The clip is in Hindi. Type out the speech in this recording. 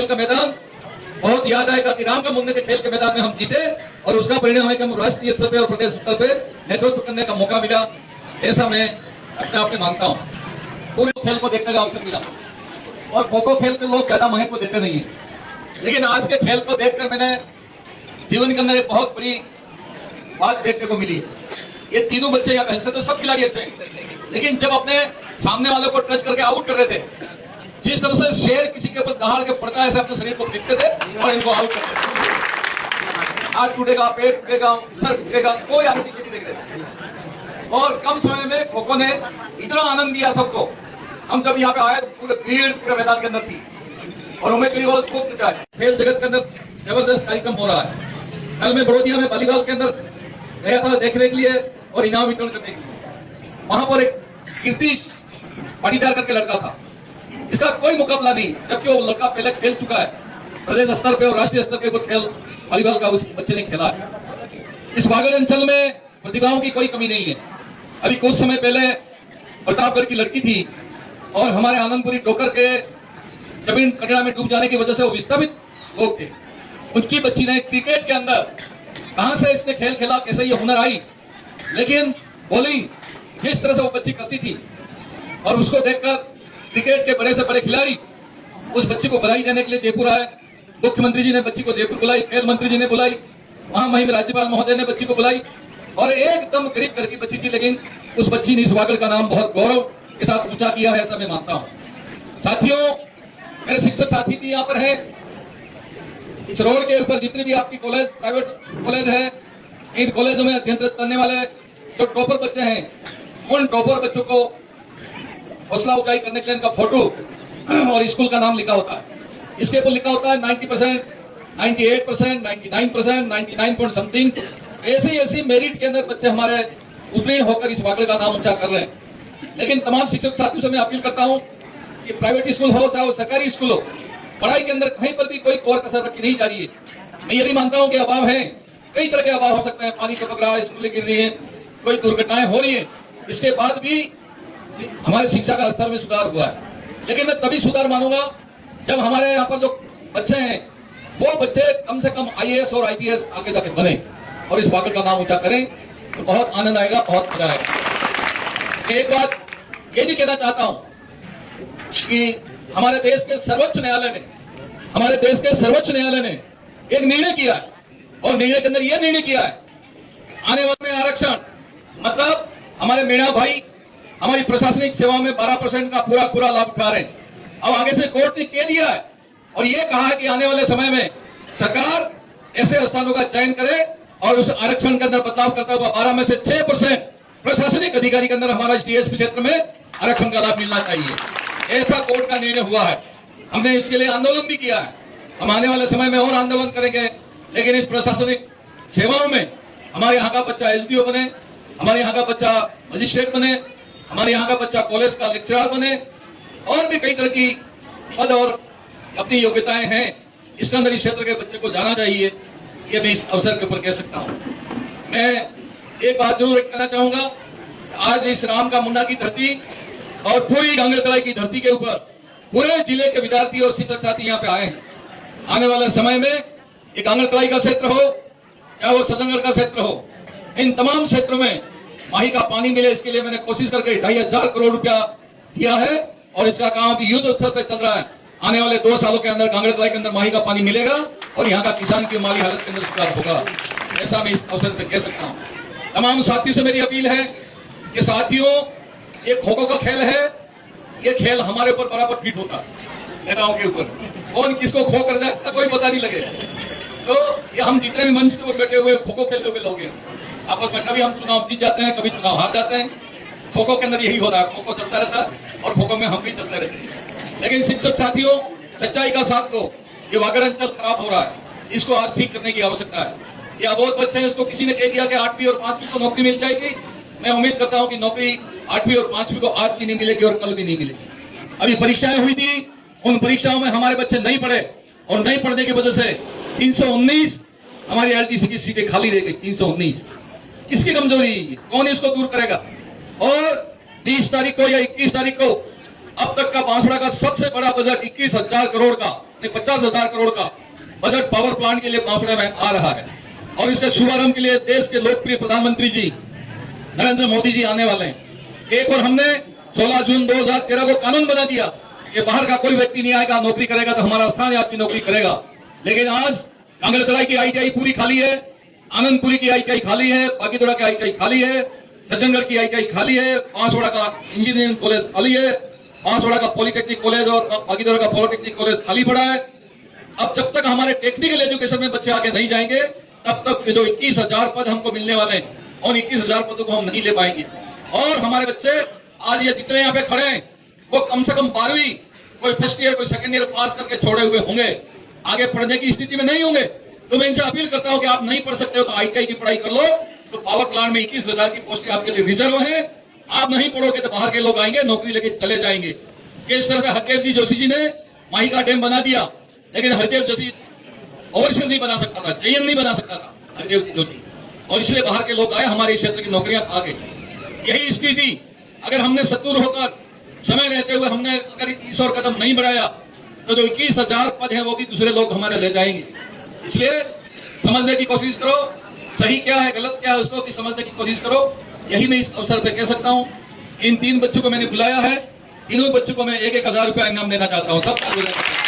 का मैदान बहुत याद आएगा कि राम का मुन्ने के खेल के मैदान में हम जीते और उसका परिणाम है कि हम राष्ट्रीय स्तर पे और प्रदेश स्तर पे नेतृत्व करने का मौका मिला। ऐसा मैं अपने आप में मानता हूँ। पूरे खेल को देखने का अवसर मिला और खो खो खेल के लोग ज्यादा महत्व देते नहीं है, लेकिन आज के खेल को देखकर मैंने जीवन के अंदर एक बहुत बड़ी बात देखने को मिली। ये तीनों बच्चे यहाँ ऐसे तो सब खिलाड़ी अच्छे हैं, लेकिन जब अपने सामने वालों को टच करके आउट कर रहे थे, जिस तरह से शेर किसी के ऊपर दहाड़ के पड़ता है ऐसे अपने शरीर को फेंकते थे और इनको आउट करते थे। हाथ टूटेगा, पेट टूटेगा, सर टूटेगा, कोई आगे पीछे नहीं देख रहे। और कम समय में खो खो ने इतना आनंद दिया सबको। हम जब यहाँ पे आए तो पूरे भीड़ पूरे मैदान के अंदर थी और उम्मीद करी वाला खूब कुछ आए। खेल जगत के अंदर जबरदस्त कार्यक्रम हो रहा है। कल मैं बड़ौदिया में वॉलीबॉल के अंदर गया था देखने के लिए और इनाम वितरण करने के लिए। वहां पर एक कीर्तिश पाटीदार करके लड़का था, इसका कोई मुकाबला नहीं, जबकि वो लड़का पहले खेल चुका है प्रदेश स्तर पे और राष्ट्रीय स्तर के ऊपर खेल वॉलीबॉल का उस बच्चे ने खेला है। इस वागड़ अंचल में प्रतिभाओं की कोई कमी नहीं है। अभी कुछ समय पहले प्रतापगढ़ की लड़की थी और हमारे आनंदपुरी डोकर के जमीन कटरा में डूब जाने की वजह से वो विस्थापित लोग थे। उनकी बच्ची ने क्रिकेट के अंदर कहां से इसने खेल खेला, कैसे ये हुनर आई, लेकिन बॉलिंग जिस तरह से वो बच्ची करती थी और उसको देखकर क्रिकेट के बड़े से बड़े खिलाड़ी उस बच्ची को बधाई देने के लिए जयपुर आए। मुख्यमंत्री जी ने बच्ची को जयपुर बुलाई, खेल मंत्री जी ने बुलाई, वहां महिम राज्यपाल महोदय ने बच्ची को बुलाई और एकदम गरीब घर की बच्ची थी, लेकिन उस बच्ची ने इस वागड़ का नाम बहुत गौरव के साथ ऊंचा किया है, ऐसा मैं मानता हूं। साथियों, मेरे शिक्षक साथी भी यहाँ पर है। इस रोड के ऊपर जितने भी आपकी कॉलेज, प्राइवेट कॉलेज है, इन कॉलेजों में अध्ययनरत करने वाले जो टॉपर बच्चे हैं, उन टॉपर बच्चों को हौसला ऊंचाई करने के लिए इनका फोटो और स्कूल का नाम लिखा होता है। इसके ऊपर लिखा होता है 90%, 98%, 99%, 99 पॉइंट समथिंग। ऐसी मेरिट के अंदर बच्चे हमारे उत्तीर्ण होकर इस वागड़ का नाम ऊंचा कर रहे हैं। लेकिन तमाम शिक्षक साथियों से मैं अपील करता हूं कि प्राइवेट स्कूल हो चाहे सरकारी स्कूल हो, पढ़ाई के अंदर कहीं पर भी कोई कोर कसर रखी नहीं जा रही है। मैं ये भी मानता हूं कि अभाव है, कई तरह के अभाव हो सकते हैं, पानी टपक रहा है, स्कूलें गिर रही है, कोई दुर्घटनाएं हो रही है, इसके बाद भी हमारे शिक्षा का स्तर में सुधार हुआ है। लेकिन मैं तभी सुधार मानूंगा जब हमारे यहाँ पर जो बच्चे हैं वो बच्चे कम से कम IAS और IPS आगे जाके बने और इस वागड़ का नाम ऊंचा करें, तो बहुत आनंद आएगा, बहुत मजा आएगा। एक बात ये भी कहना चाहता हूं कि हमारे देश के सर्वोच्च न्यायालय ने एक निर्णय किया है और निर्णय के अंदर यह निर्णय किया है आने वाले में आरक्षण, मतलब हमारे मीणा भाई हमारी प्रशासनिक सेवा में 12% का पूरा लाभ उठा रहे हैं। अब आगे से कोर्ट ने कह दिया है और ये कहा है कि आने वाले समय में सरकार ऐसे स्थानों का चयन करे और उस आरक्षण के अंदर बदलाव करता हुआ 12 में से 6% प्रशासनिक अधिकारी के अंदर हमारा DSP क्षेत्र में आरक्षण का लाभ मिलना चाहिए। ऐसा कोर्ट का निर्णय हुआ है। हमने इसके लिए आंदोलन भी किया है। हम आने वाले समय में और आंदोलन करेंगे, लेकिन इस प्रशासनिक सेवाओं में हमारे यहाँ का बच्चा SDO बने, हमारे यहाँ का बच्चा मजिस्ट्रेट बने, हमारे यहाँ का बच्चा कॉलेज का लेक्चरर बने और भी कई तरह की पद और अपनी योग्यताएं हैं, इसके अंदर इस क्षेत्र के बच्चे को जाना चाहिए। ये मैं इस अवसर के ऊपर कह सकता हूँ। मैं एक बात जरूर कहना चाहूंगा, आज इस राम का मुन्ना की धरती और पूरी गांगड़तलाई की धरती के ऊपर पूरे जिले के विद्यार्थी और शिक्षक साथी यहाँ पे आए हैं। आने वाले समय में एक गांगड़तलाई का क्षेत्र हो चाहे वो सदनगढ़ का क्षेत्र हो, इन तमाम क्षेत्रों में माही का पानी मिले, इसके लिए मैंने कोशिश करके 2,500 करोड़ रुपया दिया है और इसका काम अभी युद्ध स्तर पर चल रहा है। आने वाले 2 सालों के अंदर गांगड़तलाई के अंदर माही का पानी मिलेगा और यहाँ का किसान की माली हालत के अंदर सुधार होगा, ऐसा मैं इस अवसर पर कह सकता हूँ। तमाम साथियों से मेरी अपील है कि साथियों, ये खो खो का खेल है, ये खेल हमारे ऊपर बराबर फिट होता है नेताओं के ऊपर, कौन किसको खो कर जाए इसका कोई पता नहीं लगे। तो ये हम जितने भी मंच पर बैठे हुए खो खो खेलते हुए लोग हैं, आपस में कभी हम चुनाव जीत जाते हैं, कभी चुनाव हार जाते हैं। खो खो के अंदर यही हो रहा है, खो खो चलता रहता है और खो खो में हम भी चलते रहते हैं। लेकिन शिक्षक साथियों, सच्चाई का साथ दो, ये वागड़ अंचल खराब हो रहा है, इसको आज ठीक करने की आवश्यकता है। ये अबोध बच्चे हैं, इसको किसी ने कह दिया कि 8वीं और 5वीं को नौकरी मिल जाएगी। मैं उम्मीद करता हूं कि नौकरी 8वीं और 5वीं को आज भी नहीं मिलेगी और कल भी नहीं मिलेगी। अभी परीक्षाएं हुई थी, उन परीक्षाओं में हमारे बच्चे नहीं पढ़े और नहीं पढ़ने की वजह से 319 हमारी LTC की सीटें खाली रह गई। 319 किसकी कमजोरी है? कौन इसको दूर करेगा? और 20 तारीख को या 21 तारीख को अब तक का बांसवाड़ा का सबसे बड़ा बजट 21,000 करोड़ का 50,000 करोड़ का बजट पावर प्लांट के लिए बांसुड़ा में आ रहा है और इसके शुभारंभ के लिए देश के लोकप्रिय प्रधानमंत्री जी नरेंद्र मोदी जी आने वाले हैं। एक और हमने 16 जून 2013 को कानून बना दिया कि बाहर का कोई व्यक्ति नहीं आएगा, नौकरी करेगा तो हमारा स्थान है, आपकी नौकरी करेगा। लेकिन आज कांगड़तलाई की ITI पूरी खाली है, आनंदपुरी की ITI खाली है, बागीदोड़ा की ITI खाली है, सज्जनगढ़ की ITI खाली है, बांसवाड़ा का इंजीनियरिंग कॉलेज खाली है, बांसवाड़ा का पॉलिटेक्निक कॉलेज और बागीदोड़ा का पॉलिटेक्निक कॉलेज खाली पड़ा है। अब जब तक हमारे टेक्निकल एजुकेशन में बच्चे आगे नहीं जाएंगे तब तक जो 21,000 पद हमको मिलने वाले हैं और 21,000 पदों को हम नहीं ले पाएंगे। और हमारे बच्चे आज ये जितने यहाँ पे खड़े हैं वो कम से कम 12वीं, कोई फर्स्ट ईयर कोई सेकंड ईयर पास करके छोड़े हुए होंगे, आगे पढ़ने की स्थिति में नहीं होंगे। तो मैं इनसे अपील करता हूं कि आप नहीं पढ़ सकते हो तो ITI की पढ़ाई कर लो। तो पावर प्लांट में 21,000 की पोस्टें आपके लिए रिजर्व है। आप नहीं पढ़ोगे तो बाहर के लोग आएंगे, नौकरी लेके चले जाएंगे। किस तरह से हरदेव जी जोशी जी ने माही का डैम बना दिया, लेकिन हरदेव जोशी ओवरसीयर नहीं बना सकता था, JN नहीं बना सकता था हरदेव जी जोशी, और इसलिए बाहर के लोग आए, हमारे क्षेत्र की नौकरियां खा गए। यही स्थिति अगर हमने सत्तूर होकर समय रहते हुए हमने अगर 30 और कदम नहीं बढ़ाया तो जो 21,000 पद हैं वो भी दूसरे लोग हमारे ले जाएंगे। इसलिए समझने की कोशिश करो, सही क्या है गलत क्या है उसको भी समझने की कोशिश करो। यही मैं इस अवसर पर कह सकता हूं। इन 3 बच्चों को मैंने बुलाया है, तीनों बच्चों को मैं 1,000 रुपया इनाम देना चाहता हूं। सबका